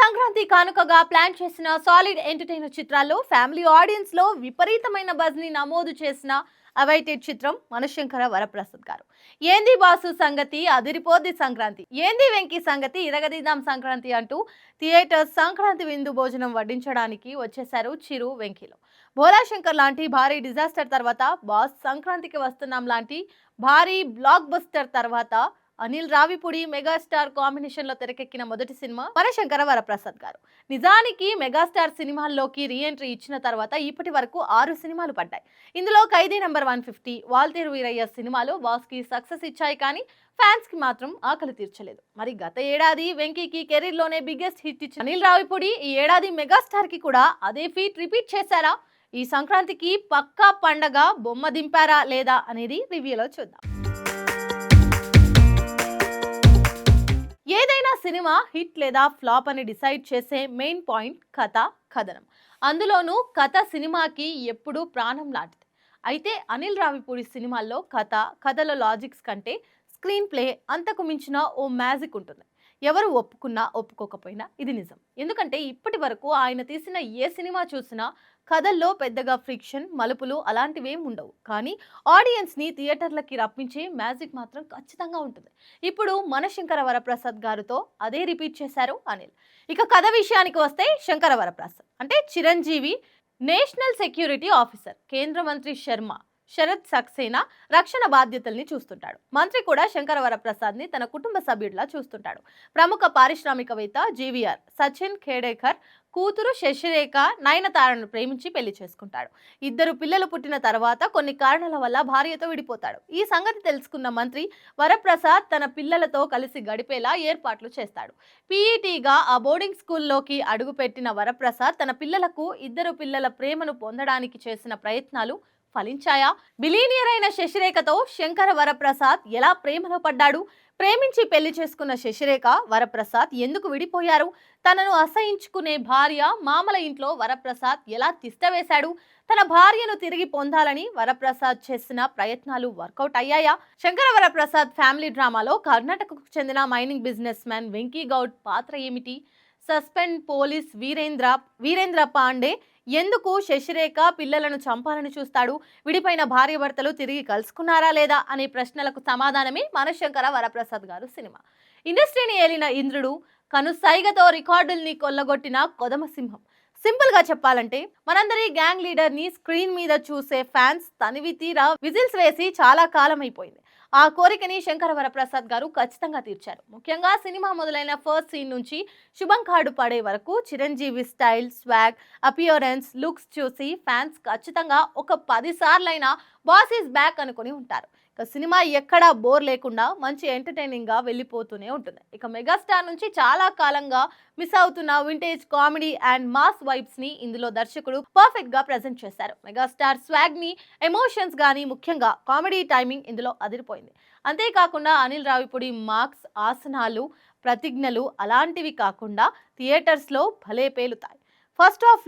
సంక్రాంతి కానుకగా ప్లాన్ చేసిన solid entertainer చిత్రాల్లో ఫ్యామిలీ ఆడియన్స్ లో విపరీతమైన బజ్ ని నమోదు చేసిన అవైటెడ్ చిత్రం మనశంకర వరప్రసాద్ గారు. ఏంది బాసు సంగతి అదిరిపోద్ది సంక్రాంతి, ఏంది వెంకీ సంగతి ఇరగదీద్దాం సంక్రాంతి అంటూ థియేటర్ సంక్రాంతి విందు భోజనం వడ్డించడానికి వచ్చేశారు చిరు వెంకీలో. భోలాశంకర్ లాంటి భారీ డిజాస్టర్ తర్వాత బాస్ సంక్రాంతికి వస్తున్నాం లాంటి భారీ బ్లాక్ బస్టర్ తర్వాత అనిల్ రావిపూడి మెగాస్టార్ కాంబినేషన్ లో తెరకెక్కిన మొదటి సినిమా మనశంకర వరప్రసాద్ గారు. నిజానికి మెగాస్టార్ సినిమాల్లోకి రీ ఎంట్రీ ఇచ్చిన తర్వాత ఇప్పటి వరకు 6 సినిమాలు పడ్డాయి. ఇందులో ఖైదీ నంబర్ 150, వాల్తేరు వీరయ్య సినిమాలు బాస్ కి సక్సెస్ ఇచ్చాయి, కానీ ఫ్యాన్స్ కి మాత్రం ఆకలి తీర్చలేదు. మరి గత ఏడాది వెంకీకి కెరీర్ లోనే బిగ్గెస్ట్ హిట్ ఇచ్చిన అనిల్ రావిపూడి ఈ ఏడాది మెగాస్టార్ కి కూడా అదే ఫీట్ రిపీట్ చేశారా? ఈ సంక్రాంతికి పక్కా పండగ బొమ్మ దింపారా లేదా అనేది రివ్యూలో చూద్దాం. ఏదైనా సినిమా హిట్ లేదా ఫ్లాప్ అని డిసైడ్ చేసే మెయిన్ పాయింట్ కథ, కథనం. అందులోనూ కథ సినిమాకి ఎప్పుడూ ప్రాణం లాంటిది. అయితే అనిల్ రావిపూడి సినిమాల్లో కథల లాజిక్స్ కంటే స్క్రీన్ ప్లే అంతకు మించిన ఓ మ్యాజిక్ ఉంటుంది. ఎవరు ఒప్పుకున్నా ఒప్పుకోకపోయినా ఇది నిజం. ఎందుకంటే ఇప్పటి వరకు ఆయన తీసిన ఏ సినిమా చూసినా కథల్లో పెద్దగా ఫ్రిక్షన్, మలుపులు అలాంటివేం ఉండవు, కానీ ఆడియన్స్ ని థియేటర్లకి రప్పించే మ్యాజిక్ మాత్రం ఖచ్చితంగా ఉంటుంది. ఇప్పుడు మనశంకర వరప్రసాద్ గారితో అదే రిపీట్ చేశారు అనిల్. ఇక కథ విషయానికి వస్తే, శంకర వరప్రసాద్ అంటే చిరంజీవి నేషనల్ సెక్యూరిటీ ఆఫీసర్. కేంద్ర మంత్రి శరత్ సక్సేనా రక్షణ బాధ్యతల్ని చూస్తుంటాడు. మంత్రి కూడా శంకర వరప్రసాద్ ని తన కుటుంబ సభ్యుడిలా చూస్తుంటాడు. ప్రముఖ పారిశ్రామికవేత్త జీవీఆర్ సచిన్ ఖేడేకర్ కూతురు శశిరేఖ నయనతారను ప్రేమించి పెళ్లి చేసుకుంటాడు. 2 పిల్లలు పుట్టిన తర్వాత కొన్ని కారణాల వల్ల భార్యతో విడిపోతాడు. ఈ సంగతి తెలుసుకున్న మంత్రి వరప్రసాద్ తన పిల్లలతో కలిసి గడిపేలా ఏర్పాట్లు చేస్తాడు. పీఈటీగా ఆ బోర్డింగ్ స్కూల్లోకి అడుగుపెట్టిన వరప్రసాద్ తన పిల్లలకు 2 పిల్లల ప్రేమను పొందడానికి చేసిన ప్రయత్నాలు ఫలించాయా? బిలీనియర్ అయిన శశిరేఖతో శంకర వరప్రసాద్ ఎలా ప్రేమలో పడ్డాడు? ప్రేమించి పెళ్లి చేసుకున్న శశిరేఖ, వరప్రసాద్ ఎందుకు విడిపోయారు? తనను అసహించుకునే భార్య మామల ఇంట్లో వరప్రసాద్ ఎలా తిష్టవేశాడు? తన భార్యను తిరిగి పొందాలని వరప్రసాద్ చేసిన ప్రయత్నాలు వర్కౌట్ అయ్యాయా? శంకర వరప్రసాద్ ఫ్యామిలీ డ్రామాలో కర్ణాటకకు చెందిన mining business man Venky Goud పాత్ర ఏమిటి? సస్పెండ్ పోలీస్ వీరేంద్ర పాండే ఎందుకు శశిరేఖ పిల్లలను చంపాలని చూస్తాడు? విడిపోయిన భార్యాభర్తలు తిరిగి కలుసుకున్నారా లేదా అనే ప్రశ్నలకు సమాధానమే మనశంకర వరప్రసాద్ గారు సినిమా. ఇండస్ట్రీని ఏలిన ఇంద్రుడు, కనుసైగతో రికార్డుల్ని కొల్లగొట్టిన కొదమ సింహం. సింపుల్ గా చెప్పాలంటే, మనందరి గ్యాంగ్ లీడర్ ని స్క్రీన్ మీద చూసే ఫ్యాన్స్ తనివి తీరా విజిల్స్ వేసి చాలా కాలం అయిపోయింది. ఆ కోరికని శంకర వరప్రసాద్ గారు ఖచ్చితంగా తీర్చారు. ముఖ్యంగా సినిమా మొదలైన ఫస్ట్ సీన్ నుంచి శుభం కార్డు పడే వరకు Chiranjeevi style, swag, appearance, looks చూసి ఫ్యాన్స్ ఖచ్చితంగా ఒక 10 సార్లైనా బాస్ ఈస్ బ్యాక్ అనుకుని ఉంటారు. ఇక సినిమా ఎక్కడా బోర్ లేకుండా మంచి ఎంటర్టైనింగ్ గా వెళ్ళిపోతూనే ఉంటుంది. ఇక మెగాస్టార్ నుంచి చాలా కాలంగా మిస్ అవుతున్న vintage comedy and mass vibes ని ఇందులో దర్శకుడు పర్ఫెక్ట్ గా ప్రెజెంట్ చేశారు. మెగాస్టార్ స్వాగ్ ని, ఎమోషన్స్ గానీ, ముఖ్యంగా కామెడీ టైమింగ్ ఇందులో అదిరిపోయింది. అంతేకాకుండా అనిల్ రావిపూడి మార్క్స్, ఆసనాలు, ప్రతిజ్ఞలు అలాంటివి కాకుండా థియేటర్స్ లో భలే పేలుతాయి. ఫస్ట్ హాఫ్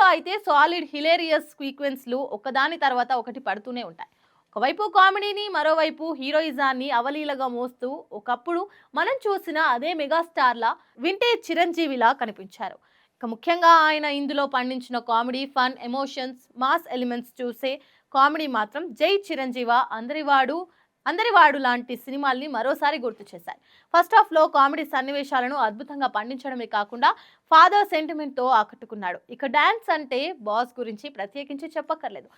లో అయితే సాలిడ్ హిలేరియస్ సీక్వెన్స్లు ఒకదాని తర్వాత ఒకటి పడుతూనే ఉంటాయి. ఒకవైపు కామెడీని, మరోవైపు హీరోయిజాన్ని అవలీలగా మోస్తూ ఒకప్పుడు మనం చూసిన అదే మెగాస్టార్ల వింటేజ్ చిరంజీవిలా కనిపించారు. ఇక ముఖ్యంగా ఆయన ఇందులో పండించిన comedy, fun, emotions, mass elements చూసే కామెడీ మాత్రం జై చిరంజీవ, అందరివాడు లాంటి సినిమాల్ని మరోసారి గుర్తు చేశాయి. ఫస్ట్ హాఫ్ లో కామెడీ సన్నివేశాలను అద్భుతంగా పండించడమే కాకుండా ఫాదర్ సెంటిమెంట్ తో ఆకట్టుకున్నాడు. ఇక డాన్స్ అంటే బాస్ గురించి ప్రత్యేకించి చెప్పక్కర్లేదు.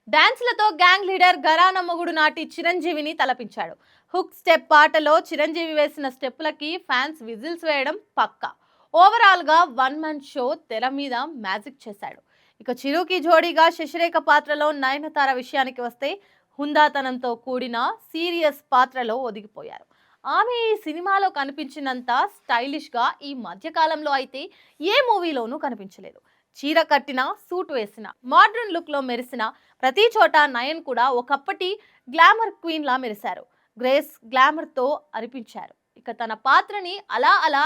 డాన్స్లతో గ్యాంగ్ లీడర్ గరాన మొగుడు నాటి చిరంజీవిని తలపించాడు. హుక్ స్టెప్ పాటలో చిరంజీవి వేసిన స్టెప్పులకి ఫ్యాన్స్ విజిల్స్ వేయడం పక్కా. ఓవరాల్ గా 1 మ్యాన్ షో తెర మీద మ్యాజిక్ చేశాడు. ఇక చిరుకి జోడీగా శశిరేఖ పాత్రలో నయనతార విషయానికి వస్తే, హుందాతనంతో కూడిన సీరియస్ పాత్రలో ఒదిగిపోయారు. ఆమె ఈ సినిమాలో కనిపించినంత స్టైలిష్ గా ఈ మధ్యకాలంలో అయితే ఏ మూవీలోనూ కనిపించలేదు. చీర కట్టిన, సూట్ వేసిన, మోడ్రన్ లుక్ లో మెరిసిన ప్రతి చోట నయన్ కూడా ఒకప్పటి గ్లామర్ క్వీన్ లా మెరిశారు. గ్రేస్ గ్లామర్ తో అనిపించారు. ఇక తన పాత్రని అలా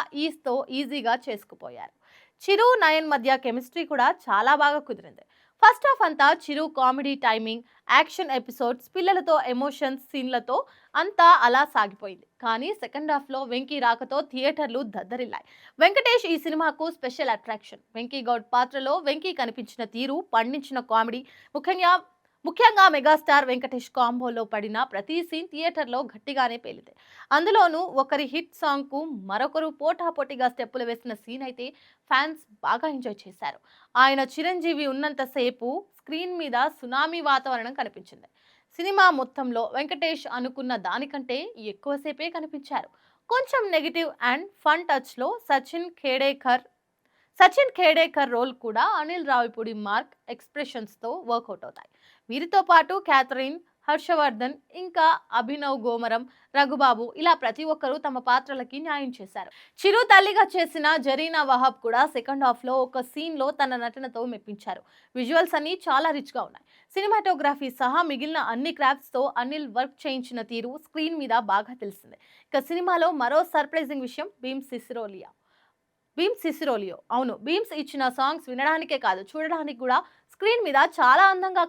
ఈజీగా చేసుకుపోయారు. చిరు, నయన్ మధ్య కెమిస్ట్రీ కూడా చాలా బాగా కుదిరింది. ఫస్ట్ హాఫ్ అంతా చిరు కామెడీ టైమింగ్, యాక్షన్ ఎపిసోడ్స్, పిల్లలతో ఎమోషన్స్ సీన్లతో అంతా అలా సాగిపోయింది. కానీ సెకండ్ హాఫ్ లో వెంకీ రాకతో థియేటర్లు దద్దరిల్లాయి. వెంకటేష్ ఈ సినిమాకు స్పెషల్ అట్రాక్షన్. వెంకీ గౌడ్ పాత్రలో వెంకీ కనిపించిన తీరు, పండించిన కామెడీ, ముఖ్యంగా మెగాస్టార్ వెంకటేష్ కాంబోలో పడిన ప్రతి సీన్ థియేటర్లో గట్టిగానే పేలింది. అందులోనూ ఒకరి హిట్ సాంగ్ కు మరొకరు పోటాపోటీగా స్టెప్పులు వేసిన సీన్ అయితే ఫ్యాన్స్ బాగా ఎంజాయ్ చేశారు. ఆయన చిరంజీవి ఉన్నంతసేపు స్క్రీన్ మీద సునామీ వాతావరణం కనిపించింది. సినిమా మొత్తంలో వెంకటేష్ అనుకున్న దానికంటే ఎక్కువసేపే కనిపించారు. కొంచెం నెగిటివ్ అండ్ ఫన్ టచ్ లో సచిన్ ఖేడేకర్ రోల్ కూడా అనిల్ రావిపూడి మార్క్ ఎక్స్ప్రెషన్స్ తో వర్కౌట్ అవుతాయి. వీరితో పాటు క్యాథరిన్, హర్షవర్ధన్, ఇంకా అభినవ్ గోమరం, రఘుబాబు ఇలా ప్రతి ఒక్కరూ తమ పాత్రలకి న్యాయం చేశారు. చిరు తల్లిగా చేసిన జరీనా వహాబ్ కూడా సెకండ్ హాఫ్ లో ఒక సీన్ లో తన నటనతో మెప్పించారు. విజువల్స్ అన్ని చాలా రిచ్ గా ఉన్నాయి. సినిమాటోగ్రఫీ సహా మిగిలిన అన్ని క్రాఫ్ట్స్ తో అనిల్ వర్క్ చేయించిన తీరు స్క్రీన్ మీద బాగా తెలిసింది. ఇక సినిమాలో మరో సర్ప్రైజింగ్ విషయం భీమ్స్ ఇచ్చిన సాంగ్స్ వినడానికే కాదు, చూడడానికి కూడా స్క్రీన్ మీద చాలా అందంగా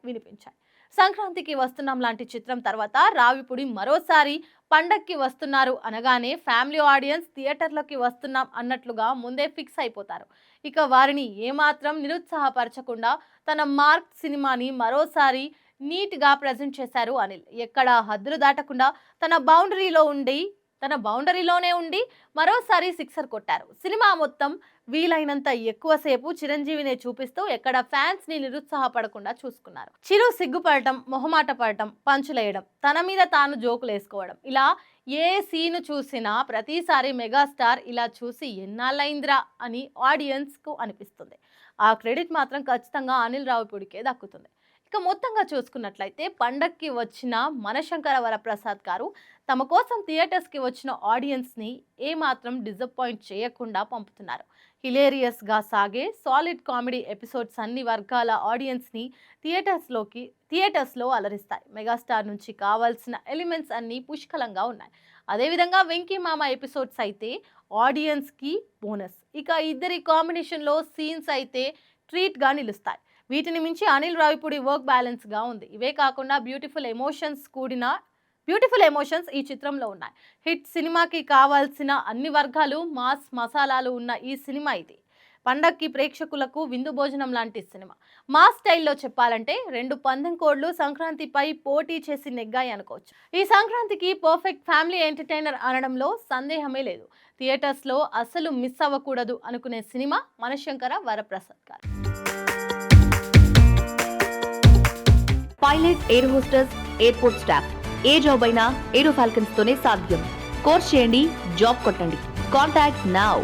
వినిపించాయి. సంక్రాంతికి వస్తున్నాం లాంటి చిత్రం తర్వాత రావిపూడి మరోసారి పండక్కి వస్తున్నారు అనగానే ఫ్యామిలీ ఆడియన్స్ థియేటర్లోకి వస్తున్నాం అన్నట్లుగా ముందే ఫిక్స్ అయిపోతారు. ఇక వారిని ఏమాత్రం నిరుత్సాహపరచకుండా తన మార్క్ సినిమాని మరోసారి నీట్ గా ప్రజెంట్ చేశారు అనిల్. ఎక్కడ హద్దులు దాటకుండా తన బౌండరీలోనే ఉండి మరోసారి సిక్సర్ కొట్టారు. సినిమా మొత్తం వీలైనంత ఎక్కువసేపు చిరంజీవినే చూపిస్తూ ఎక్కడ ఫ్యాన్స్ ని నిరుత్సాహపడకుండా చూసుకున్నారు. చిరు సిగ్గుపడటం, మొహమాట పడటం, పంచులేయడం, తన మీద తాను జోకులు వేసుకోవడం, ఇలా ఏ సీను చూసినా ప్రతిసారి మెగాస్టార్ ఇలా చూసి ఎన్నాళ్ళైందిరా అని ఆడియన్స్ కు అనిపిస్తుంది. ఆ క్రెడిట్ మాత్రం ఖచ్చితంగా అనిల్ రావిపూడికే దక్కుతుంది. ఇక మొత్తంగా చూసుకున్నట్లయితే పండక్కి వచ్చిన మనశంకర వరప్రసాద్ గారు తమ కోసం థియేటర్స్కి వచ్చిన ఆడియన్స్ని ఏమాత్రం డిసప్పాయింట్ చేయకుండా పంపుతున్నారు. హిలేరియస్గా సాగే సాలిడ్ కామెడీ ఎపిసోడ్స్ అన్ని వర్గాల ఆడియన్స్ని థియేటర్స్లో అలరిస్తాయి. మెగాస్టార్ నుంచి కావాల్సిన ఎలిమెంట్స్ అన్నీ పుష్కలంగా ఉన్నాయి. అదేవిధంగా వెంకీ మామ ఎపిసోడ్స్ అయితే ఆడియన్స్కి బోనస్. ఇక ఇద్దరి కాంబినేషన్లో సీన్స్ అయితే ట్రీట్గా నిలుస్తాయి. వీటిని మించి అనిల్ రావిపూడి వర్క్ బ్యాలెన్స్ గా ఉంది. ఇవే కాకుండా బ్యూటిఫుల్ ఎమోషన్స్ ఈ చిత్రంలో ఉన్నాయి. హిట్ సినిమాకి కావాల్సిన అన్ని వర్గాలు, మాస్ మసాలాలు ఉన్న ఈ సినిమా ఇది. పండక్కి ప్రేక్షకులకు విందు భోజనం లాంటి సినిమా. మాస్ స్టైల్లో చెప్పాలంటే 2 పందెం కోడ్లు సంక్రాంతిపై పోటీ చేసి నెగ్గాయి అనుకోవచ్చు. ఈ సంక్రాంతికి పర్ఫెక్ట్ ఫ్యామిలీ ఎంటర్టైనర్ అనడంలో సందేహమే లేదు. థియేటర్స్లో అసలు మిస్ అవ్వకూడదు అనుకునే సినిమా మనశంకర వరప్రసాద్ గారు. Pilot, air hostess, airport staff, ఏ జాబ్ అయినా ఏరో ఫాల్కన్స్ తోనే సాధ్యం. కోర్స్ చేయండి, జాబ్ కొట్టండి. Contact now.